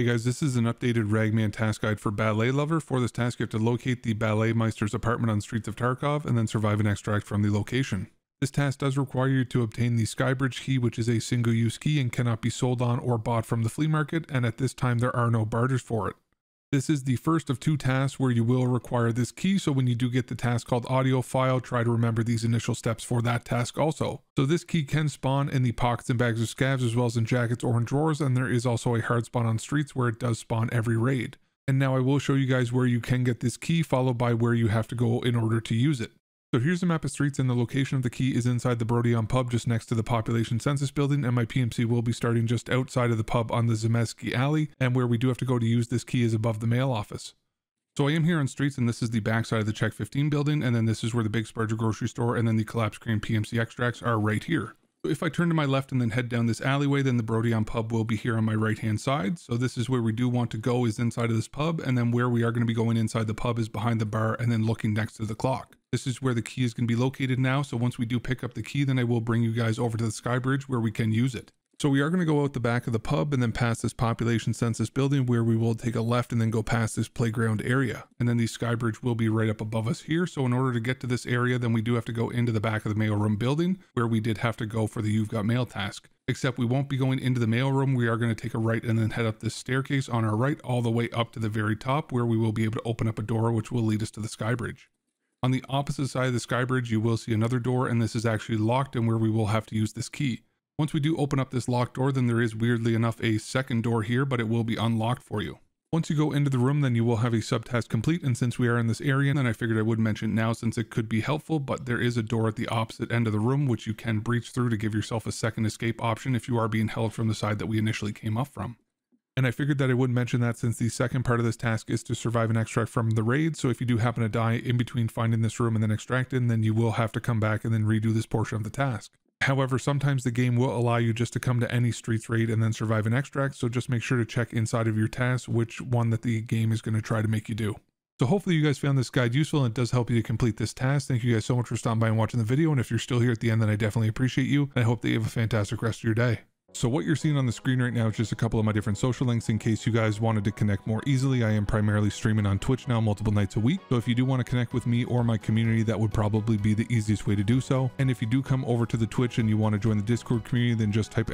Hey guys, this is an updated Ragman task guide for Ballet Lover. For this task, you have to locate the balletmeister's apartment on Streets of Tarkov and then survive an extract from the location. This task does require you to obtain the Skybridge key, which is a single-use key and cannot be sold on or bought from the flea market, and at this time there are no barters for it. This is the first of two tasks where you will require this key, so when you do get the task called audio file, try to remember these initial steps for that task also. So this key can spawn in the pockets and bags of scavs as well as in jackets or in drawers, and there is also a hard spawn on streets where it does spawn every raid. And now I will show you guys where you can get this key, followed by where you have to go in order to use it. So here's a map of streets, and the location of the key is inside the Brodion pub just next to the population census building, and my PMC will be starting just outside of the pub on the Zemesky alley, and where we do have to go to use this key is above the mail office. So I am here on streets, and this is the backside of the Check 15 building, and then this is where the Big Sparger grocery store and then the Collapse Crane PMC extracts are right here. So if I turn to my left and then head down this alleyway, then the Brodion pub will be here on my right hand side. So this is where we do want to go, is inside of this pub, and then where we are going to be going inside the pub is behind the bar and then looking next to the clock. This is where the key is going to be located now, so once we do pick up the key, then I will bring you guys over to the Skybridge where we can use it. So we are going to go out the back of the pub and then past this population census building where we will take a left and then go past this playground area. And then the Skybridge will be right up above us here. So in order to get to this area, then we do have to go into the back of the mailroom building where we did have to go for the You've Got Mail task. Except we won't be going into the mailroom. We are going to take a right and then head up this staircase on our right all the way up to the very top where we will be able to open up a door which will lead us to the Skybridge. On the opposite side of the Skybridge, you will see another door, and this is actually locked and where we will have to use this key. Once we do open up this locked door, then there is weirdly enough a second door here, but it will be unlocked for you. Once you go into the room, then you will have a subtask complete, and since we are in this area, then I figured I would mention now since it could be helpful, but there is a door at the opposite end of the room which you can breach through to give yourself a second escape option if you are being held from the side that we initially came up from. And I figured that I would mention that since the second part of this task is to survive an extract from the raid, so if you do happen to die in between finding this room and then extracting, then you will have to come back and then redo this portion of the task. However, sometimes the game will allow you just to come to any streets raid and then survive an extract, so just make sure to check inside of your task which one that the game is going to try to make you do. So hopefully you guys found this guide useful and it does help you to complete this task. Thank you guys so much for stopping by and watching the video, and if you're still here at the end, then I definitely appreciate you, and I hope that you have a fantastic rest of your day. So what you're seeing on the screen right now is just a couple of my different social links in case you guys wanted to connect more easily. I am primarily streaming on Twitch now multiple nights a week. So if you do want to connect with me or my community, that would probably be the easiest way to do so. And if you do come over to the Twitch and you want to join the Discord community, then just type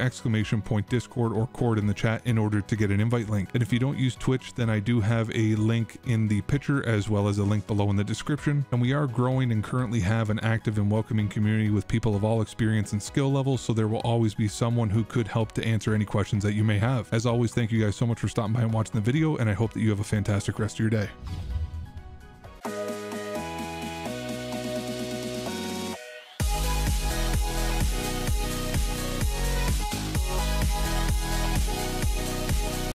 !Discord or cord in the chat in order to get an invite link. And if you don't use Twitch, then I do have a link in the picture as well as a link below in the description. And we are growing and currently have an active and welcoming community with people of all experience and skill levels. So there will always be someone who could help to answer any questions that you may have. As always, thank you guys so much for stopping by and watching the video, and I hope that you have a fantastic rest of your day.